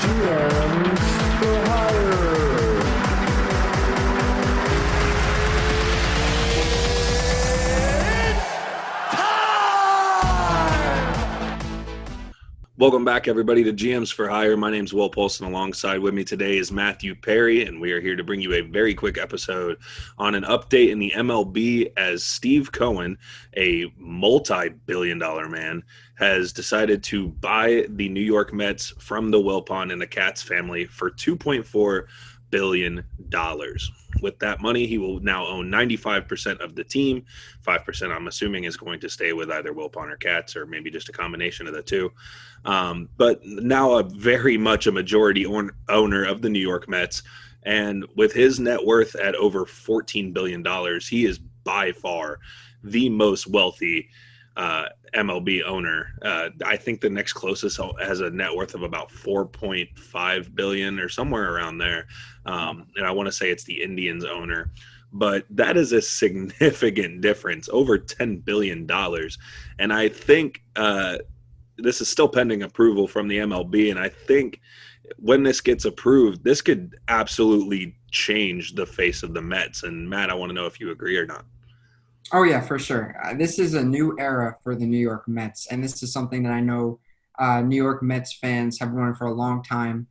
GMs for hire. Welcome back, everybody, to GMs for Hire. My name's Will Polson. Alongside with me today is Matthew Perry, and we are here to bring you a very quick episode on an update in the MLB as Steve Cohen, a multi-billion-dollar man, has decided to buy the New York Mets from the Wilpon and the Katz family for $2.4 billion. With that money, he will now own 95% of the team. 5%, I'm assuming, is going to stay with either Wilpon or Katz, or maybe just a combination of the two. But now very much a majority owner of the New York Mets. And with his net worth at over $14 billion, he is by far the most wealthy MLB owner. I think the next closest has a net worth of about $4.5 billion or somewhere around there. And I want to say it's the Indians owner. But that is a significant difference, over $10 billion. And I think this is still pending approval from the MLB. And I think when this gets approved, this could absolutely change the face of the Mets. And Matt, I want to know if you agree or not. Oh, yeah, for sure. This is a new era for the New York Mets, and this is something that I know New York Mets fans have wanted for a long time.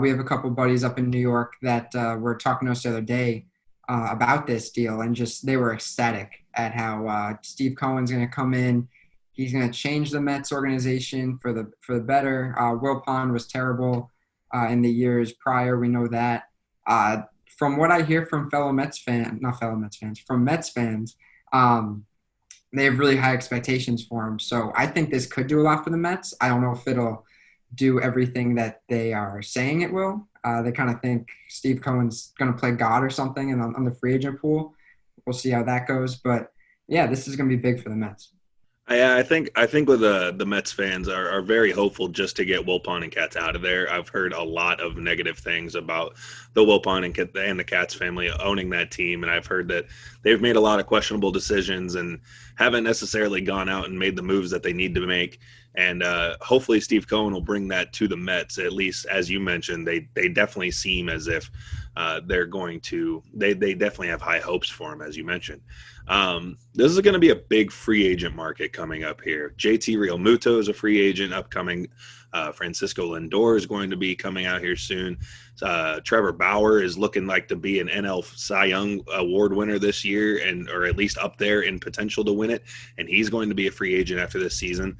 We have a couple buddies up in New York that were talking to us the other day about this deal, and just they were ecstatic at how Steve Cohen's going to come in. He's going to change the Mets organization for the better. Wilpon was terrible in the years prior. We know that. From what I hear from from Mets fans, they have really high expectations for him. So I think this could do a lot for the Mets. I don't know if it'll do everything that they are saying it will. They kind of think Steve Cohen's going to play God or something on the free agent pool. We'll see how that goes. But, yeah, this is going to be big for the Mets. I think with the Mets fans are very hopeful just to get Wilpon and Katz out of there. I've heard a lot of negative things about the Wilpon and the Katz family owning that team, and I've heard that they've made a lot of questionable decisions and haven't necessarily gone out and made the moves that they need to make. And hopefully Steve Cohen will bring that to the Mets. At least, as you mentioned, they definitely seem as if they're going to – they definitely have high hopes for him, as you mentioned. This is going to be a big free agent market coming up here. JT Realmuto is a free agent upcoming. Francisco Lindor is going to be coming out here soon. Trevor Bauer is looking like to be an NL Cy Young Award winner this year, or at least up there in potential to win it. And he's going to be a free agent after this season.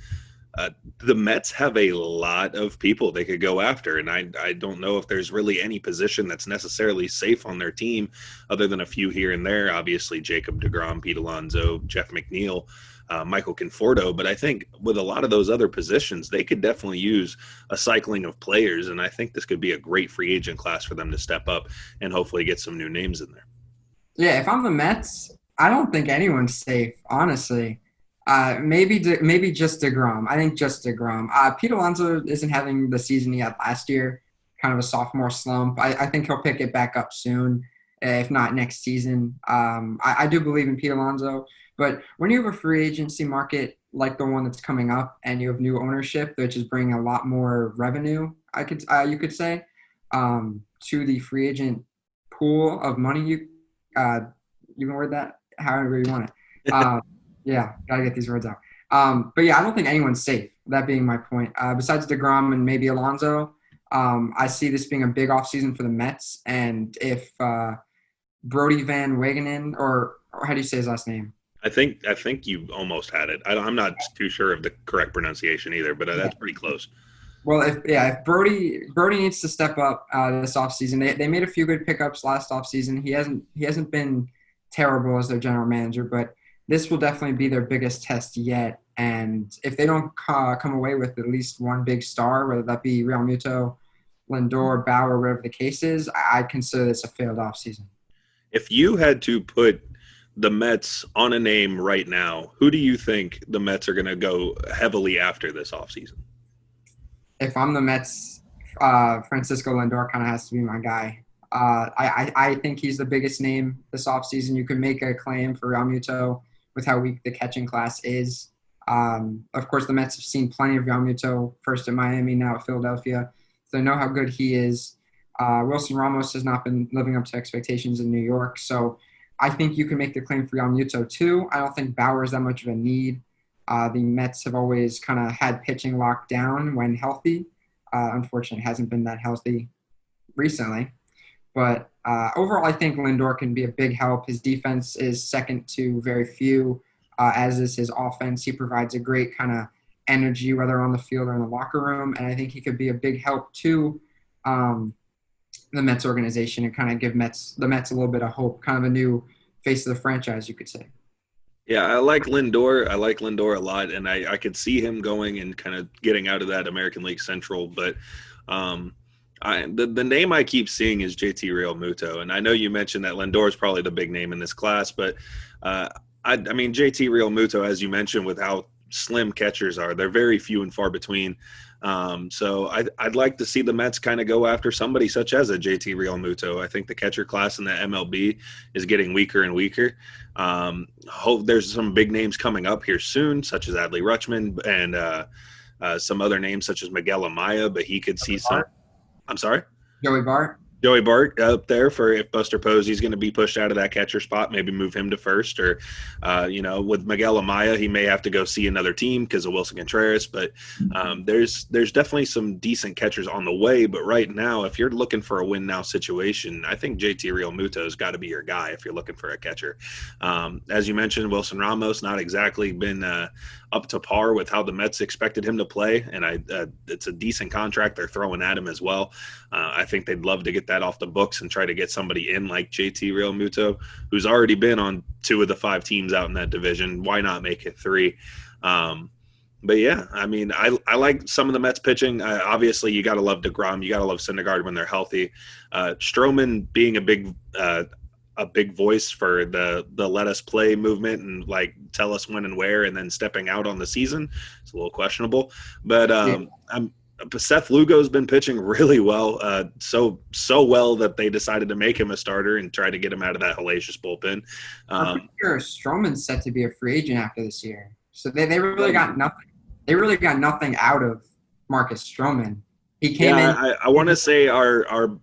The Mets have a lot of people they could go after, and I don't know if there's really any position that's necessarily safe on their team other than a few here and there. Obviously, Jacob deGrom, Pete Alonso, Jeff McNeil, Michael Conforto. But I think with a lot of those other positions, they could definitely use a cycling of players, and I think this could be a great free agent class for them to step up and hopefully get some new names in there. Yeah, if I'm the Mets, I don't think anyone's safe, honestly. Maybe just deGrom. I think just deGrom. Pete Alonso isn't having the season he had last year, kind of a sophomore slump. I think he'll pick it back up soon, if not next season. I do believe in Pete Alonso, but when you have a free agency market like the one that's coming up and you have new ownership, which is bringing a lot more revenue, you could say, to the free agent pool of money, you can word that however you want it. Yeah, got to get these words out. But, yeah, I don't think anyone's safe, that being my point. Besides deGrom and maybe Alonso, I see this being a big offseason for the Mets. And if Brody Van Wagenen, or how do you say his last name? I think you almost had it. I'm not too sure of the correct pronunciation either, but that's pretty close. Well, if Brody needs to step up this offseason, they made a few good pickups last offseason. He hasn't been terrible as their general manager, but this will definitely be their biggest test yet. And if they don't come away with at least one big star, whether that be Realmuto, Lindor, Bauer, whatever the case is, I consider this a failed offseason. If you had to put the Mets on a name right now, who do you think the Mets are going to go heavily after this offseason? If I'm the Mets, Francisco Lindor kind of has to be my guy. I think he's the biggest name this offseason. You could make a claim for Realmuto with how weak the catching class is. Of course, the Mets have seen plenty of Realmuto, first in Miami, now at Philadelphia. They know how good he is. Wilson Ramos has not been living up to expectations in New York, so I think you can make the claim for Yamamoto too. I don't think Bauer is that much of a need. The Mets have always kind of had pitching locked down when healthy. Unfortunately, it hasn't been that healthy recently. But overall, I think Lindor can be a big help. His defense is second to very few, as is his offense. He provides a great kind of energy, whether on the field or in the locker room. And I think he could be a big help to the Mets organization and kind of give the Mets a little bit of hope, kind of a new face of the franchise, you could say. Yeah, I like Lindor. I like Lindor a lot, and I could see him going and kind of getting out of that American League Central. But the name I keep seeing is JT Realmuto, and I know you mentioned that Lindor is probably the big name in this class, but I mean JT Realmuto, as you mentioned, with how slim catchers are, they're very few and far between. So I'd like to see the Mets kind of go after somebody such as a JT Realmuto. I think the catcher class in the MLB is getting weaker and weaker. Hope there's some big names coming up here soon, such as Adley Rutschman and some other names such as Miguel Amaya, but he could see some. I'm sorry? Joey Bart up there for if Buster Posey's going to be pushed out of that catcher spot, maybe move him to first. Or, with Miguel Amaya, he may have to go see another team because of Wilson Contreras. But there's definitely some decent catchers on the way. But right now, if you're looking for a win-now situation, I think JT Realmuto's got to be your guy if you're looking for a catcher. As you mentioned, Wilson Ramos, not exactly been up to par with how the Mets expected him to play. And it's a decent contract they're throwing at him as well. I think they'd love to get that off the books and try to get somebody in like JT Realmuto, who's already been on 2 of the 5 teams out in that division. Why not make it 3? But yeah, I mean, I like some of the Mets pitching. Obviously, you got to love DeGrom. You got to love Syndergaard when they're healthy. Stroman being a big voice for the let us play movement and like tell us when and where, and then stepping out on the season. It's a little questionable, but Seth Lugo's been pitching really well, so well that they decided to make him a starter and try to get him out of that hellacious bullpen. I'm pretty sure Stroman's set to be a free agent after this year, so they really got nothing. They really got nothing out of Marcus Stroman. He came in. I want to say our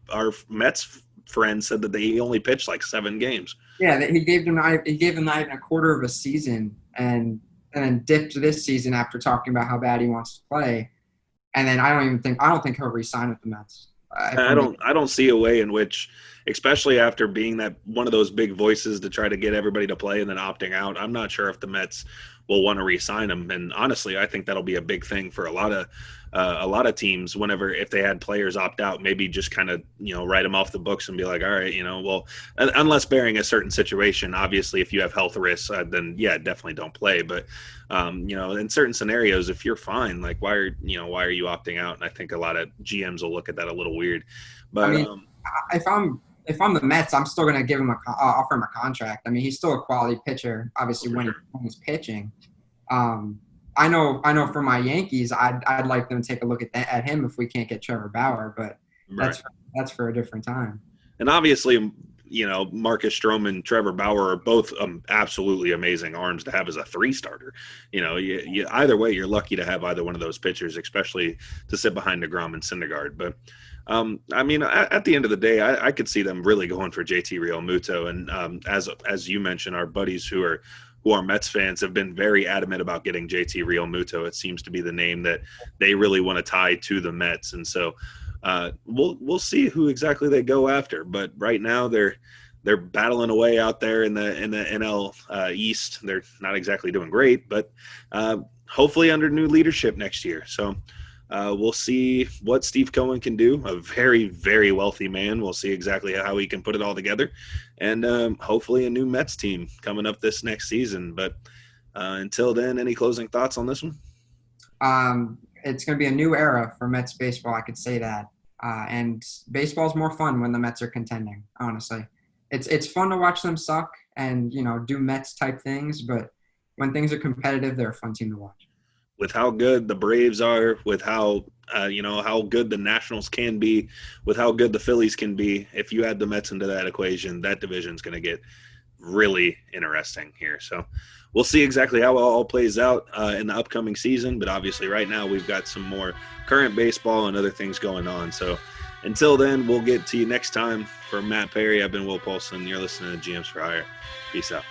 Mets friend said that he only pitched like 7 games. Yeah, he gave them not even a quarter of a season, and then dipped this season after talking about how bad he wants to play. And then I don't think he'll re-sign with the Mets. I don't see a way in which, especially after being that one of those big voices to try to get everybody to play and then opting out, I'm not sure if the Mets will want to re-sign him. And honestly, I think that'll be a big thing for a lot of teams whenever, if they had players opt out, maybe just kind of, write them off the books and be like, all right, well, unless bearing a certain situation, obviously, if you have health risks, then yeah, definitely don't play. But, in certain scenarios, if you're fine, like why are you opting out? And I think a lot of GMs will look at that a little weird, but I mean, if I'm the Mets, I'm still going to give him offer him a contract. I mean, he's still a quality pitcher, obviously when he's pitching. I know for my Yankees, I'd like them to take a look at him if we can't get Trevor Bauer, but that's for a different time. And obviously, Marcus Stroman, Trevor Bauer are both absolutely amazing arms to have as a 3-starter. Either way, you're lucky to have either one of those pitchers, especially to sit behind DeGrom and Syndergaard. But I mean, at the end of the day, I could see them really going for JT Realmuto. And as you mentioned, our buddies who are Mets fans have been very adamant about getting JT Realmuto. It seems to be the name that they really want to tie to the Mets. And so we'll see who exactly they go after. But right now they're battling away out there in the NL East. They're not exactly doing great, but hopefully under new leadership next year. So we'll see what Steve Cohen can do. A very, very wealthy man. We'll see exactly how he can put it all together. And hopefully a new Mets team coming up this next season. But until then, any closing thoughts on this one? It's going to be a new era for Mets baseball, I could say that. And baseball's more fun when the Mets are contending, honestly. It's fun to watch them suck and, do Mets-type things. But when things are competitive, they're a fun team to watch. With how good the Braves are, with how how good the Nationals can be, with how good the Phillies can be, if you add the Mets into that equation, that division's going to get really interesting here. So we'll see exactly how it all plays out in the upcoming season. But obviously right now we've got some more current baseball and other things going on. So until then, we'll get to you next time. For Matt Perry, I've been Will Paulson. You're listening to GMs for Hire. Peace out.